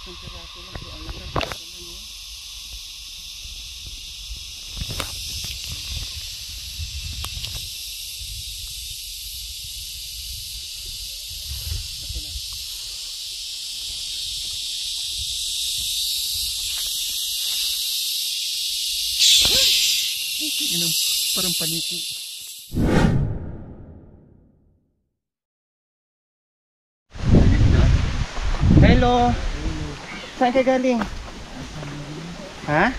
Isang piraso lang po ang lakas naman eh. Inom, parang paniki. Hello. Saan ka galing? Ha?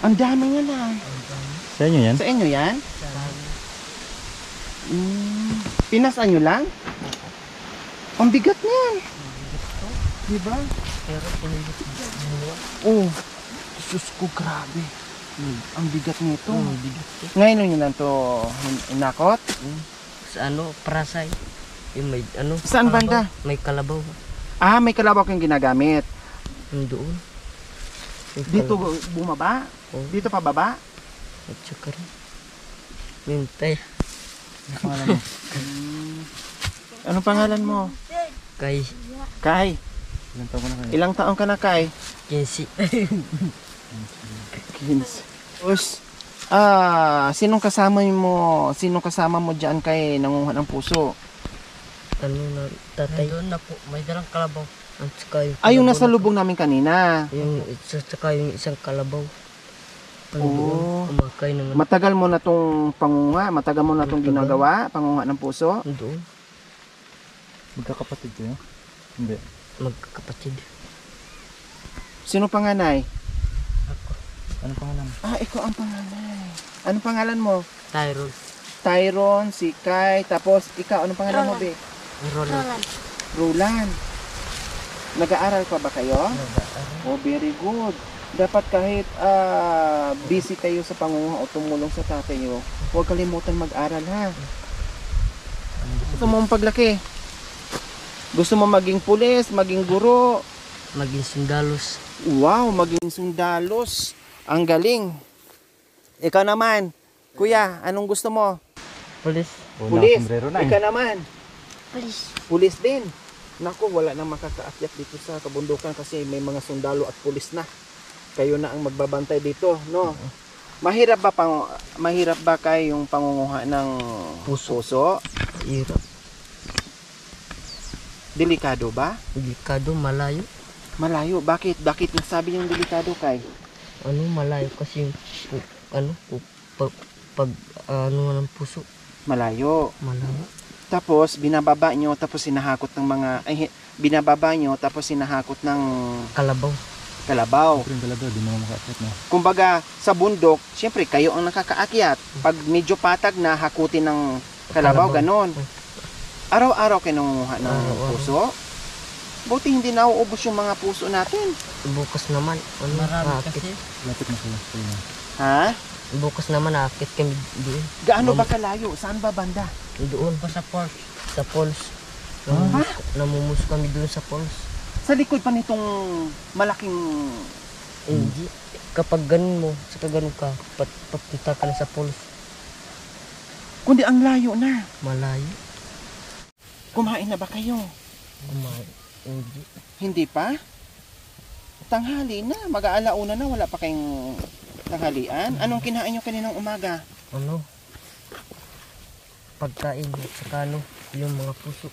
Ang dami nga lang. Sa inyo yan? Sa inyo yan? Pinasa nyo lang? Ang bigat niyan. Diba? Oh, Diyos ko, grabe. Ang bigat nito. Ngayon nyo lang to inakot? Sa ano, Parasay. Yung may ano. Saan banda? May kalabaw. Ah, may kalabaw kang ginagamit. Yung doon. Yung Dito kalabaw. bumaba? Oh. Dito pababa? At saka rin. Mintay. Ano pangalan mo? Anong pangalan mo? Kay Kai. Ilang taon ko na kayo? Ilang taon ka na, Kai? 15. 15. Us, sinong kasama mo diyan kay nangunguha ng puso? Ano na, tatay. Doon na po. May dalang kalabaw. At saka yung Ay, yung kalabaw nasa na- lubong namin kanina. Yung saka yung isang kalabaw. Ano Oo. doon? Umakay ng Matagal mo na tong pangunga, matagal mo na tong ginagawa, pangunga ng puso. doon. Magkakapatid kayo? Hindi. Magkakapatid. Sino panganay? Ako. Ano pangalan? Ah, ikaw ang panganay. Anong pangalan mo? Tyrol. Tyron, si Kai, tapos ikaw, anong pangalan mo, be? Roland. Roland. Nag-aaral pa ba kayo? Oh, very good. Dapat kahit busy kayo sa pangunguha o tumulong sa tatay nyo, huwag kalimutan mag-aral, ha? Gusto mo paglaki? Gusto mo maging pulis, maging guro? Maging sundalos. Wow, maging sundalos. Ang galing. Ikaw naman, kuya, anong gusto mo? Pulis. Pulis. Sombrero na Ikaw naman, Pulis. pulis din. Naku, wala nang makakaakyat dito sa kabundukan kasi may mga sundalo at pulis na. Kayo na ang magbabantay dito, no? Mahirap ba kayong pangunguha ng puso? Hirap. Delikado ba? Delikado, malayo. Malayo. Bakit? Bakit nasabi yung delikado, Kay? Ano, malayo kasi yung pag ano ng puso. Malayo. Malayo. Tapos binababa nyo, tapos sinahakot ng binababa nyo, tapos sinahakot ng Kalabaw. kalabaw. Siyempre yung dalaga, di mo makakapit na. Kumbaga, sa bundok, syempre kayo ang nakakaakyat. Pag medyo patag na, hakutin ng kalabaw, ganon. Araw-araw kayo nangunguha ng Araw-araw. puso. Buti hindi nauubos yung mga puso natin. Bukas naman. Ano, Marami aakit. kasi. Lapit na sila. Sila na. Ha? Bukas naman aakit kami doon. Gaano ba kalayo? Saan ba banda? Doon pa sa falls. Sa falls. Namumus kami doon sa falls. Sa likod pa nitong malaking... Hindi. Kapag ganun mo, saka ganun ka, papunta ka na sa falls. Kundi ang layo na. Malayo. Kumain na ba kayo? Kumain. Hindi. Hindi pa? Tanghali na. Mag-aalauna na. Wala pa kayong tanghalian. Anong kinain nyo kaninang umaga? Ano? Pagkain at saka ano, yung mga puso.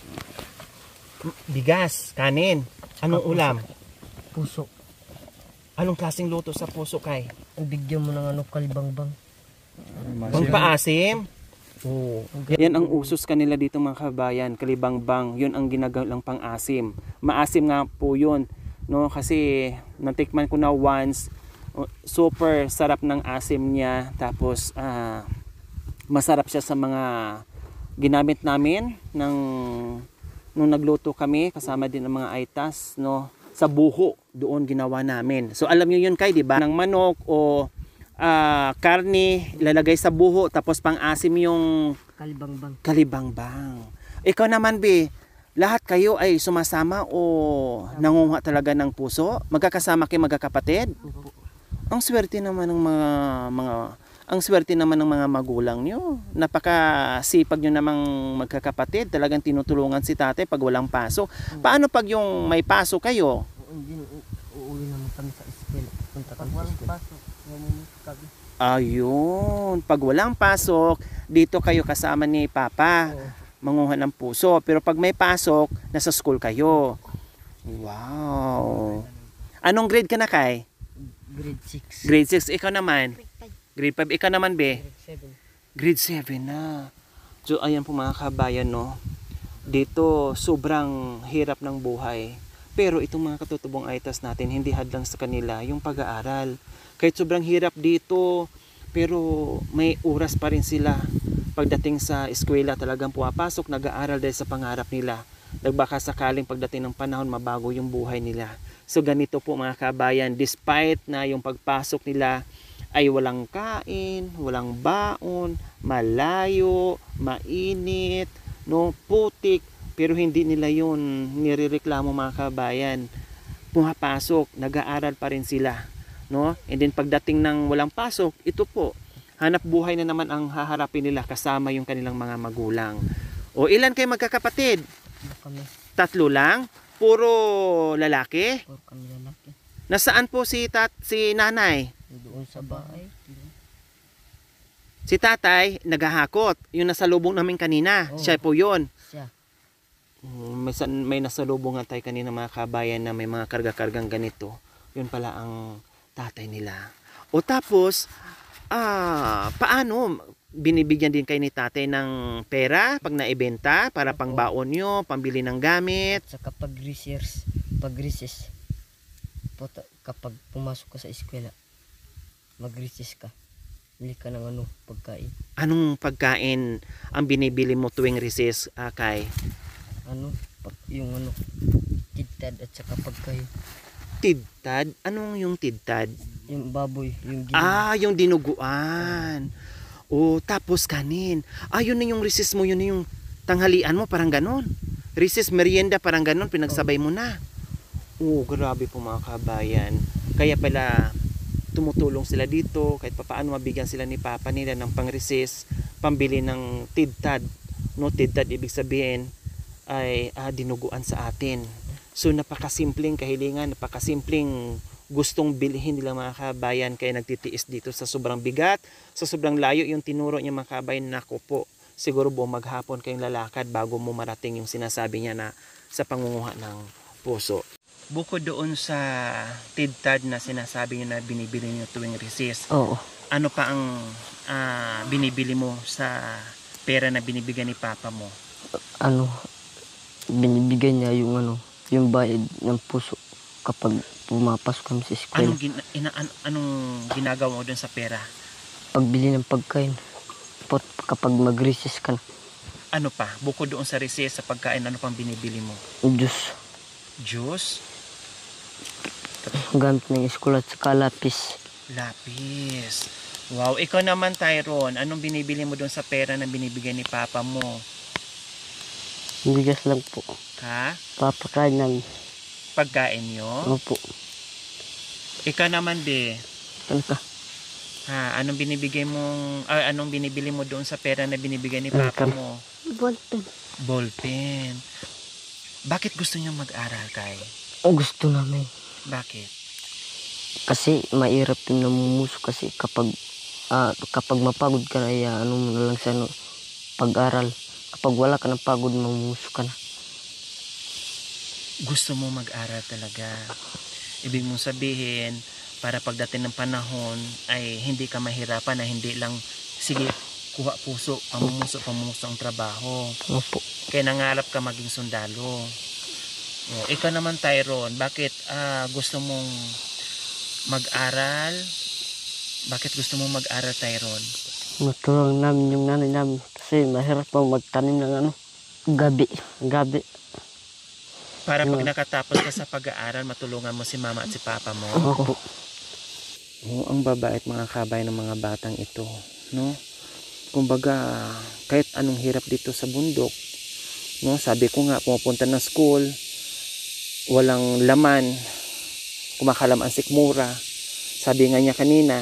Bigas, kanin. Anong ulam? Puso. Anong klaseng luto sa puso, Kay? Bigyan mo ng ano, kalibangbang. Pangpaasim? Oo. Yan ang usos kanila dito mga kabayan, kalibangbang. Yun ang ginagalang pang-asim. Maasim nga po yun, no? Kasi natikman ko na once, super sarap ng asim niya. Tapos masarap siya sa mga ginamit namin nung nagluto kami, kasama din ang mga aitas, no? Sa buho, doon ginawa namin. So alam niyo yun, Kay, di ba? Ng manok o karne, ilalagay sa buho, tapos pang-asim yung Kalibangbang. kalibangbang. Ikaw naman, Be, lahat kayo ay sumasama o nangunguha talaga ng puso? Magkakasama kayo, magkakapatid? Ang swerte naman ng mga magulang nyo. Napakasipag nyo namang magkakapatid. Talagang tinutulungan si tatay pag walang pasok. Paano pag yung may pasok kayo? Pag walang pasok, mamumuso kami. Ayun, pag walang pasok, dito kayo kasama ni Papa, Oo. manguha ng puso. Pero pag may pasok, nasa school kayo. Wow. Anong grade ka na, Kay? Grade 6. Grade 6. Ikaw naman? Grade 5. Ikaw naman, Be? Grade 7. Grade 7 na. So, ayan po mga kabayan, no? Dito, sobrang hirap ng buhay. Pero itong mga katutubong aitas natin, hindi hadlang sa kanila yung pag-aaral. Kahit sobrang hirap dito, pero may oras pa rin sila. Pagdating sa eskwela, talagang pumapasok, nag-aaral dahil sa pangarap nila. Nagbaka sakaling pagdating ng panahon, mabago yung buhay nila. So ganito po mga kabayan, despite na yung pagpasok nila ay walang kain, walang baon, malayo, mainit, no, putik, pero hindi nila yun nirereklamo mga kabayan. Pumapasok, nag-aaral pa rin sila, no? And then pagdating ng walang pasok, ito po, hanap buhay na naman ang haharapin nila kasama yung kanilang mga magulang. O ilan kayo magkakapatid? Ano kami? 3 lang? Puro lalaki? Puro kami lalaki. Nasaan po si nanay? Doon sa bahay. Si tatay, naghahakot. Yung nasa lubong namin kanina. Oo. Siya po yun. Siya. May nasalubungan tayo kanina mga kabayan na may mga karga-kargang ganito. Yun pala ang tatay nila. O tapos, paano? Binibigyan din kayo ni tatay ng pera pag naibenta para pang baon nyo, pambili ng gamit. At saka pag recess, kapag pumasok ka sa eskwela, mag-recess ka. Bili ka ng pagkain. Anong pagkain ang binibili mo tuwing recess, Kay? Yung tidtad at saka pagkain. Tidtad? Anong yung tidtad? Yung baboy, yung Yung dinuguan. O, tapos kanin. Yun na yung recess mo, yun na yung tanghalian mo, parang ganon. Recess, merienda, parang ganon, pinagsabay mo na. Grabe po mga kabayan. Kaya pala, tumutulong sila dito, kahit paano mabigyan sila ni Papa nila ng pang-recess, pambili ng tidtad. No, tidtad, ibig sabihin, ay dinuguan sa atin. So, napakasimpleng kahilingan, napakasimpleng gustong bilhin nila mga kabayan, kaya nagtitiis dito sa sobrang bigat, sa sobrang layo yung tinuro niya mga kabayan. Nako po, siguro po maghapon kayong lalakad bago mo marating yung sinasabi niya na sa pangunguha ng puso. Bukod doon sa tidtad na sinasabi niyo na binibili niyo tuwing recess, Oo. ano pa ang binibili mo sa pera na binibigyan ni Papa mo? Binibigyan niya yung bayad ng puso kapag pumapasok kami sa eskwela. Anong ginagawa mo doon sa pera? Pagbili ng pagkain. Kapag mag-recess ka na. Ano pa? Bukod doon sa recess, sa pagkain, ano pang binibili mo? Diyos. Juice? Gamit ng eskwela at saka lapis. Lapis. Wow, ikaw naman Tyrone, anong binibili mo doon sa pera na binibigyan ni Papa mo? Bigas lang po. Ha? Papakain namin. Pagkain nyo? Opo. Ikaw naman de. Ano ka? Anong binibili mo doon sa pera na binibigyan ni Papa mo? Ballpen. Ballpen. Bakit gusto niyo mag-aral, Kay? Gusto namin. Bakit? Kasi mahirap yung namumuso kasi kapag mapagod ka na, mo na lang sa pag-aral. Kapag wala ka ng pagod, mamumuso ka na. Gusto mo mag-aral talaga. Ibig mong sabihin, para pagdating ng panahon ay hindi ka mahirapan na hindi lang, sige, kuha puso, pamumuso ang trabaho. Opo. Kaya nangarap ka maging sundalo. Ikaw naman Tyrone, bakit gusto mong mag-aral? Bakit gusto mong mag-aral, Tyrone? Matulong namin yung nanay namin kasi mahirap pa magtanim ng gabi. Para pag nakatapos ka sa pag-aaral, matulungan mo si mama at si papa mo? Opo. Ang babait mga kabay ng mga batang ito, no? Kumbaga, kahit anong hirap dito sa bundok, no? Sabi ko nga, pumupunta ng school, walang laman, kumakalam ang sikmura. Sabi nga niya kanina,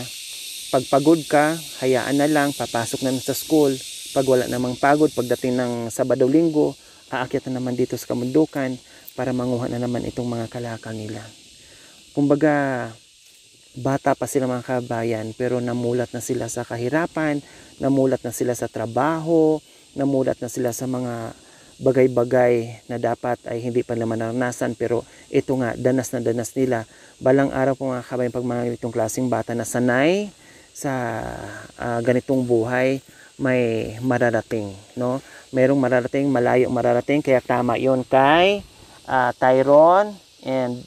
pag pagod ka, hayaan na lang, papasok na sa school. Pag wala namang pagod, pagdating ng Sabado Linggo, aakyat na naman dito sa kamundukan para manguha na naman itong mga kalakal nila. Kumbaga, Bata pa sila mga kabayan, pero namulat na sila sa kahirapan, namulat na sila sa trabaho, namulat na sila sa mga bagay-bagay na dapat ay hindi pa naman naranasan, pero ito nga, danas na danas nila. Balang araw po mga kabayan, pag mga itong klaseng bata na sanay sa ganitong buhay, may mararating, no? Merong mararating, malayo mararating, kaya tama yon kay Tyron and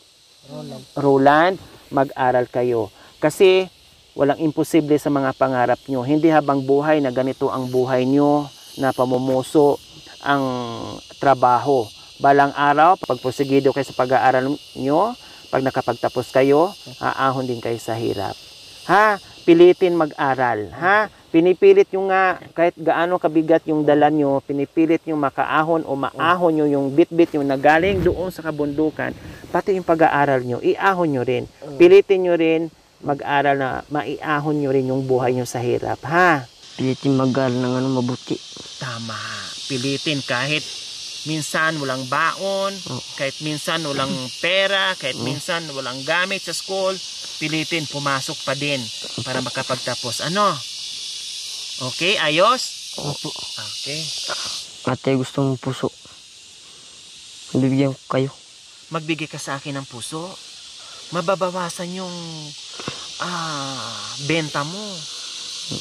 Roland, mag-aral kayo. Kasi walang imposible sa mga pangarap nyo. Hindi habang buhay na ganito ang buhay nyo, na pamumuso ang trabaho. Balang araw, pag porsigido kayo sa pag-aaral nyo, pag nakapagtapos kayo, aahon din kayo sa hirap. Ha? Pilitin mag-aral. Ha? Pinipilit nyo nga, kahit gaano kabigat yung dala nyo, pinipilit nyo makaahon o maahon nyo yung bit-bit nyo na galing doon sa kabundukan, pati yung pag-aaral nyo, iahon nyo rin. Pilitin nyo rin mag-aral na maiahon nyo rin yung buhay nyo sa hirap. Ha? Pilitin mag-aral ng mabuti. Tama. Pilitin kahit minsan walang baon, kahit minsan walang pera, kahit minsan walang gamit sa school, pilitin pumasok pa din para makapagtapos. Ano? Okay, ayos? Opo. Okay. Ate, gusto mong puso. Bibigyan ko kayo. Magbigay ka sa akin ng puso. Mababawasan yung benta mo.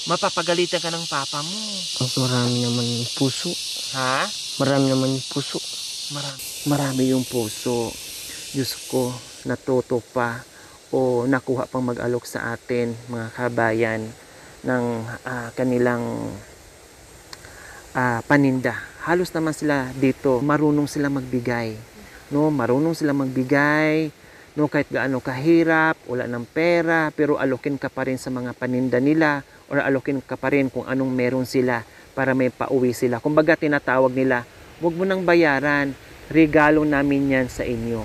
Mapapagalitan ka ng papa mo. Marami naman yung puso. Ha? Marami naman yung puso. Marami yung puso. Diyos ko, natuto pa o nakuha pang mag-alok sa atin, mga kabayan, ng kanilang paninda. Halos naman sila dito, marunong sila magbigay. No, marunong sila magbigay. No, kahit gaano kahirap, wala ng pera, pero alokin ka pa rin sa mga paninda nila, or alokin ka pa rin kung anong meron sila para may pauwi sila. Kumbaga tinatawag nila, huwag mo nang bayaran, regalo namin yan sa inyo.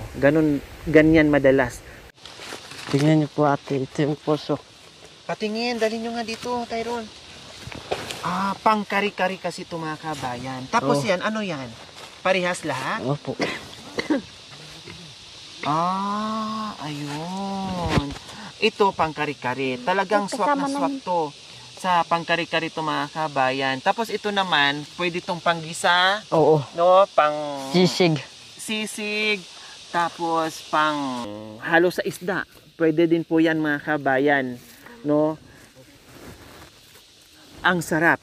Ganyan madalas. Tingnan niyo po ate, ito yung puso. Patingin, dali nyo nga dito, Tyron. Pang kari-kari kasi ito mga kabayan. Tapos yan, ano yan? Parehas lahat? Opo. Ayun. Ito pang kari-kari. Talagang swak na swak to. Sa pang kari-kari to mga kabayan. Tapos ito naman, pwede tong panggisa. Oo. No, pang sisig. Tapos pang halo sa isda. Pwede din po yan mga kabayan. No? Ang sarap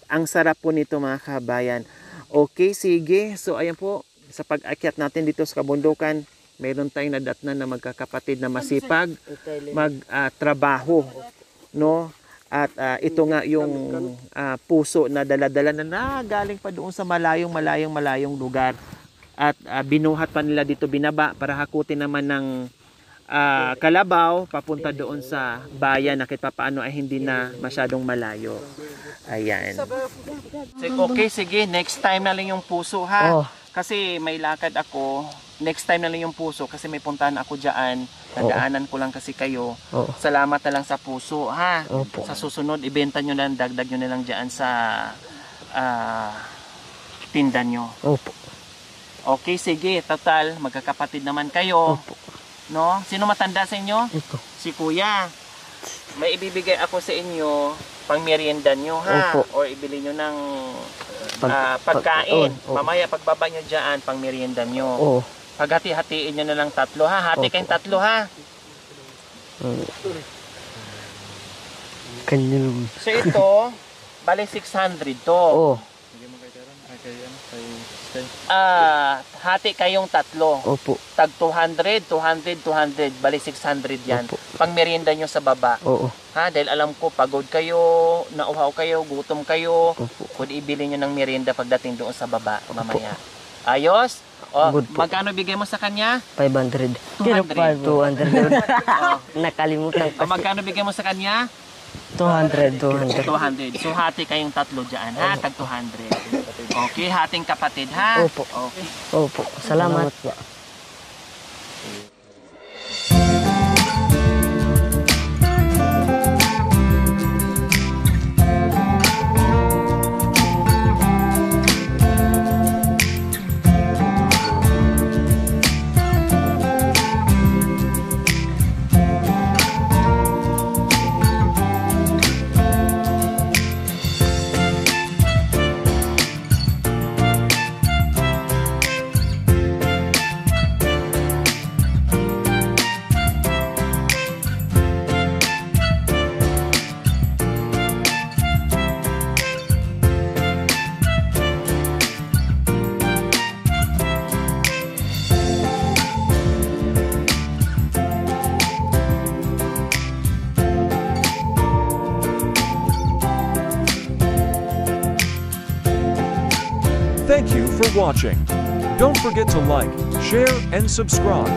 po nito mga kabayan. Okay, sige. So ayan po, sa pag-akyat natin dito sa kabundukan, mayroon tayong nadatnan na magkakapatid na masipag magtrabaho, no? At ito nga yung puso na dala-dala na galing pa doon sa malayong lugar. At binuhat pa nila dito, binaba para hakutin naman ng kalabaw papunta doon sa bayan na kahit papaano ay hindi na masyadong malayo. Ayan. Okay, sige. Next time na lang yung puso, ha? Kasi may lakad ako. Next time na lang yung puso kasi may puntahan ako dyan. Nadaanan ko lang kasi kayo. Salamat na lang sa puso, ha? Sa susunod, ibenta nyo lang, dagdag nyo na lang dyan sa tinda nyo. Okay, sige. Total, magkakapatid naman kayo. No? Sino matanda sa inyo? Ito. Si Kuya. May ibibigay ako sa inyo pang merienda nyo, ha? O ibili nyo ng pagkain. Mamaya pagbaba nyo dyan, pang merienda nyo. Paghati-hatiin nyo na lang 3, ha? Hati kayong 3, ha? Kanyang. So ito, bali 600 to. Hati kayong 3. Tag 200, 200, 200. Bali 600 yan. Pang merienda nyo sa baba. Ha? Dahil alam ko, pagod kayo, nauhaw kayo, gutom kayo. Kung ibili nyo ng merienda pagdating doon sa baba mamaya. Ayos? Magkano bigay mo sa kanya? 500. 200. 200. Nakalimutan ko. Magkano bigay mo sa kanya? 200. So hati kayong 3 dyan, ha? Tag 200. Okay, hating kapatid, ha? Okay. Salamat. Thank you for watching. Don't forget to like, share, and subscribe.